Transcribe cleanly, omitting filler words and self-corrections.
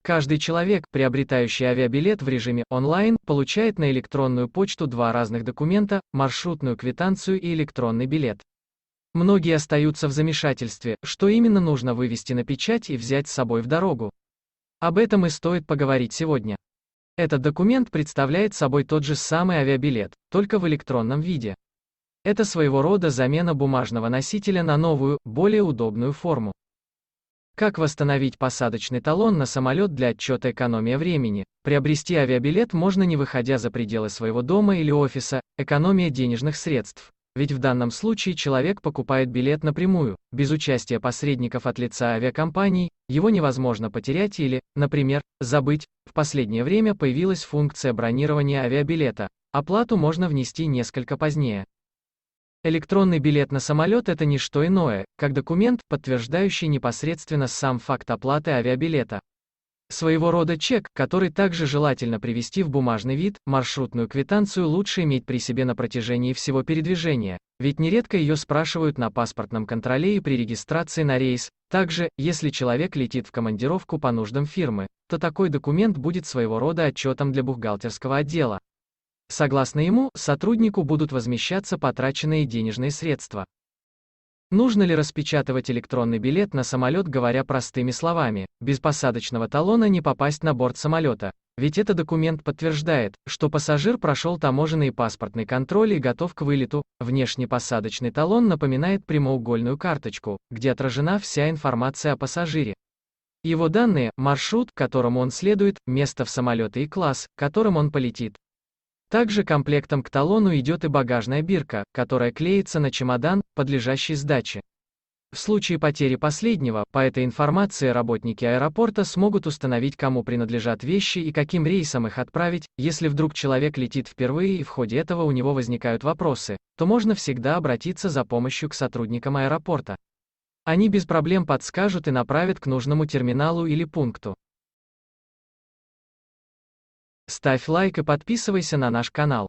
Каждый человек, приобретающий авиабилет в режиме онлайн, получает на электронную почту два разных документа: маршрутную квитанцию и электронный билет. Многие остаются в замешательстве, что именно нужно вывести на печать и взять с собой в дорогу. Об этом и стоит поговорить сегодня. Этот документ представляет собой тот же самый авиабилет, только в электронном виде. Это своего рода замена бумажного носителя на новую, более удобную форму. Как восстановить посадочный талон на самолет для отчета экономии времени? Приобрести авиабилет можно, не выходя за пределы своего дома или офиса, экономия денежных средств. Ведь в данном случае человек покупает билет напрямую, без участия посредников от лица авиакомпаний, его невозможно потерять или, например, забыть. В последнее время появилась функция бронирования авиабилета. Оплату можно внести несколько позднее. Электронный билет на самолет – это не что иное, как документ, подтверждающий непосредственно сам факт оплаты авиабилета. Своего рода чек, который также желательно привести в бумажный вид. Маршрутную квитанцию лучше иметь при себе на протяжении всего передвижения, ведь нередко ее спрашивают на паспортном контроле и при регистрации на рейс. Также, если человек летит в командировку по нуждам фирмы, то такой документ будет своего рода отчетом для бухгалтерского отдела. Согласно ему, сотруднику будут возмещаться потраченные денежные средства. Нужно ли распечатывать электронный билет на самолет? Говоря простыми словами, без посадочного талона не попасть на борт самолета, ведь этот документ подтверждает, что пассажир прошел таможенный и паспортный контроль и готов к вылету. Внешний посадочный талон напоминает прямоугольную карточку, где отражена вся информация о пассажире. Его данные, маршрут, которому он следует, место в самолете и класс, которым он полетит. Также комплектом к талону идет и багажная бирка, которая клеится на чемодан, подлежащий сдаче. В случае потери последнего, по этой информации работники аэропорта смогут установить, кому принадлежат вещи и каким рейсом их отправить. Если вдруг человек летит впервые и в ходе этого у него возникают вопросы, то можно всегда обратиться за помощью к сотрудникам аэропорта. Они без проблем подскажут и направят к нужному терминалу или пункту. Ставь лайк и подписывайся на наш канал.